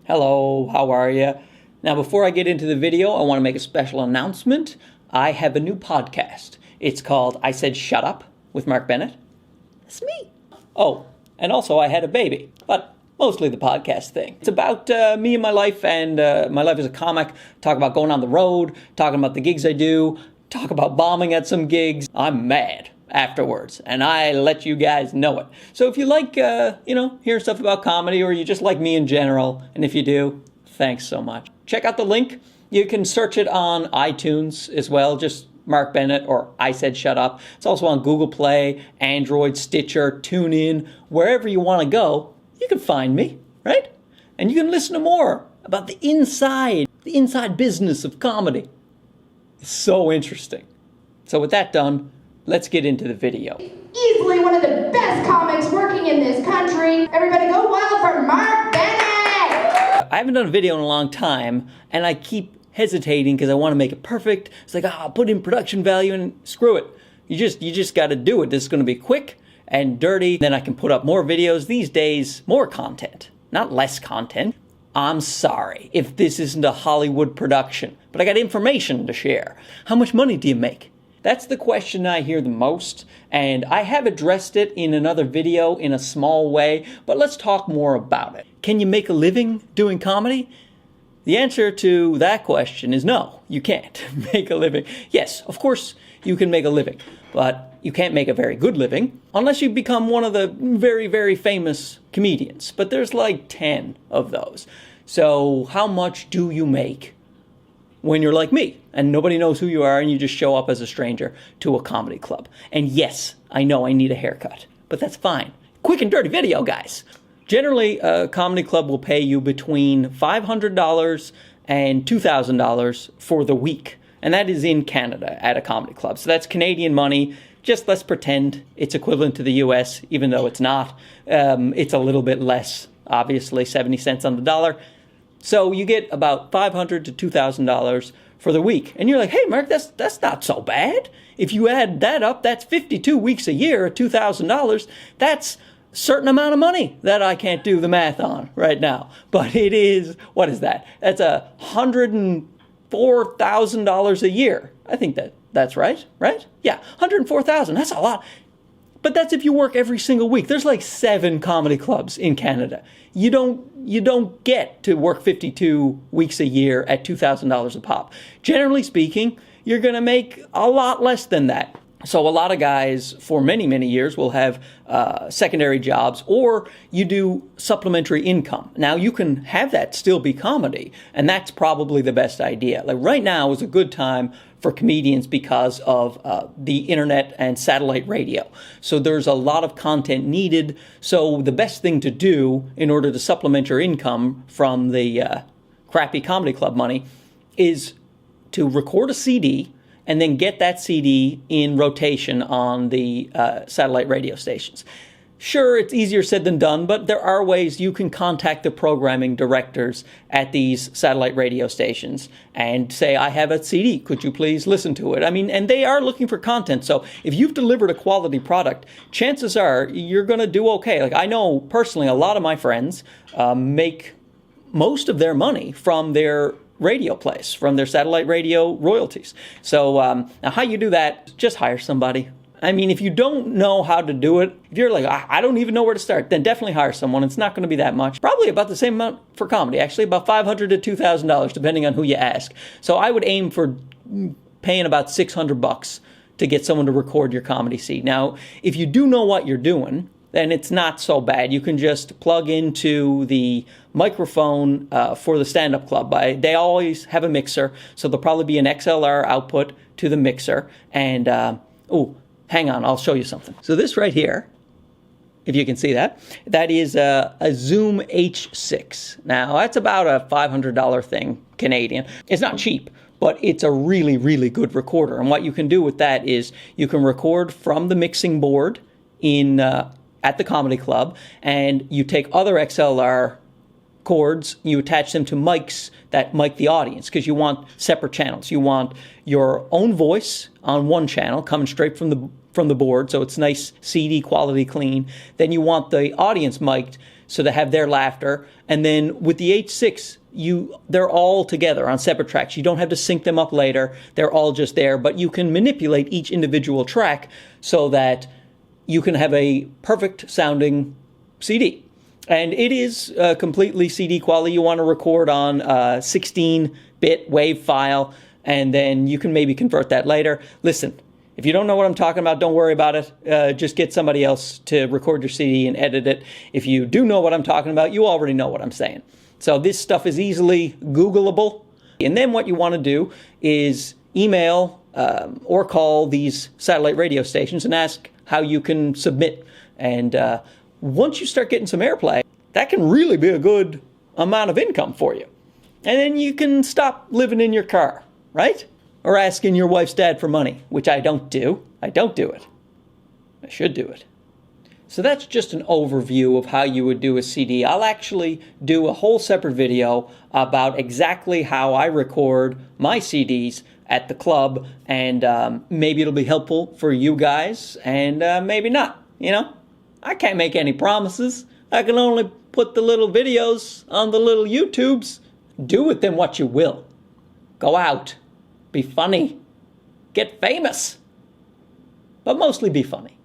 Hello, how are you? Now, before I get into the video, I want to make a special announcement. I have a new podcast. It's called I Said Shut Up with Mark Bennett. That's me. Oh, and also I had a baby, but mostly the podcast thing. It's about me and my life my life as a comic. Talk about going on the road, talking about the gigs I do, talk about bombing at some gigs. I'm mad afterwards, and I let you guys know it. So if you like, hearing stuff about comedy, or you just like me in general, and if you do, thanks so much. Check out the link. You can search it on iTunes as well, just Mark Bennett or I Said Shut Up. It's also on Google Play, Android, Stitcher, TuneIn, wherever you want to go, you can find me, right? And you can listen to more about the inside business of comedy. It's so interesting. So with that done, let's get into the video. Easily one of the best comics working in this country. Everybody go wild for Mark Bennett! I haven't done a video in a long time, and I keep hesitating because I want to make it perfect. It's like, I'll put in production value and screw it. You just got to do it. This is going to be quick and dirty. Then I can put up more videos. These days, more content, not less content. I'm sorry if this isn't a Hollywood production, but I got information to share. How much money do you make? That's the question I hear the most, and I have addressed it in another video in a small way, but let's talk more about it. Can you make a living doing comedy? The answer to that question is no, you can't make a living. Yes, of course you can make a living, but you can't make a very good living unless you become one of the very, very famous comedians. But there's like 10 of those. So how much do you make when you're like me and nobody knows who you are and you just show up as a stranger to a comedy club? And yes, I know I need a haircut, but that's fine. Quick and dirty video, guys. Generally, a comedy club will pay you between $500 and $2,000 for the week. And that is in Canada at a comedy club. So that's Canadian money. Just let's pretend it's equivalent to the US, even though it's not. It's a little bit less, obviously, 70 cents on the dollar. So you get about $500 to $2,000 for the week. And you're like, hey, Mark, that's not so bad. If you add that up, that's 52 weeks a year at $2,000. That's a certain amount of money that I can't do the math on right now. But it is, what is that? That's $104,000 a year. I think that's right? Yeah, $104,000. That's a lot. But that's if you work every single week. There's like 7 comedy clubs in Canada. You don't get to work 52 weeks a year at $2,000 a pop. Generally speaking, you're going to make a lot less than that. So a lot of guys for many, many years will have secondary jobs, or you do supplementary income. Now you can have that still be comedy, and that's probably the best idea. Like right now is a good time for comedians because of the internet and satellite radio. So there's a lot of content needed. So the best thing to do in order to supplement your income from the crappy comedy club money is to record a CD and then get that CD in rotation on the satellite radio stations. Sure, it's easier said than done, but there are ways you can contact the programming directors at these satellite radio stations and say, I have a CD, could you please listen to it? I mean, and they are looking for content, so if you've delivered a quality product, chances are you're gonna do okay. Like I know personally, a lot of my friends make most of their money from their radio plays, from their satellite radio royalties. So now how you do that, just hire somebody. I mean, if you don't know how to do it, if you're like, I don't even know where to start, then definitely hire someone. It's not going to be that much. Probably about the same amount for comedy, actually, about $500 to $2,000, depending on who you ask. So I would aim for paying about $600 to get someone to record your comedy seed. Now, if you do know what you're doing, then it's not so bad. You can just plug into the microphone for the stand-up club. They always have a mixer, so there'll probably be an XLR output to the mixer. And, hang on, I'll show you something. So this right here, if you can see that, that is a Zoom H6. Now, that's about a $500 thing, Canadian. It's not cheap, but it's a really, really good recorder. And what you can do with that is you can record from the mixing board at the comedy club, and you take other XLR cords, you attach them to mics that mic the audience, because you want separate channels. You want your own voice on one channel coming straight from the board, so it's nice CD quality clean. Then you want the audience mic'd so they have their laughter. And then with the H6, they're all together on separate tracks. You don't have to sync them up later. They're all just there, but you can manipulate each individual track so that you can have a perfect sounding CD. And it is completely CD quality. You want to record on a 16-bit WAV file, and then you can maybe convert that later. Listen, if you don't know what I'm talking about, don't worry about it. Just get somebody else to record your CD and edit it. If you do know what I'm talking about, you already know what I'm saying. So this stuff is easily Googleable. And then what you want to do is email or call these satellite radio stations and ask how you can submit. And once you start getting some airplay, that can really be a good amount of income for you. And then you can stop living in your car, right? Or asking your wife's dad for money, which I don't do. I don't do it. I should do it. So that's just an overview of how you would do a CD. I'll actually do a whole separate video about exactly how I record my CDs at the club, and maybe it'll be helpful for you guys, and maybe not. You know, I can't make any promises. I can only put the little videos on the little YouTubes. Do with them what you will. Go out. Be funny. Get famous. But mostly be funny.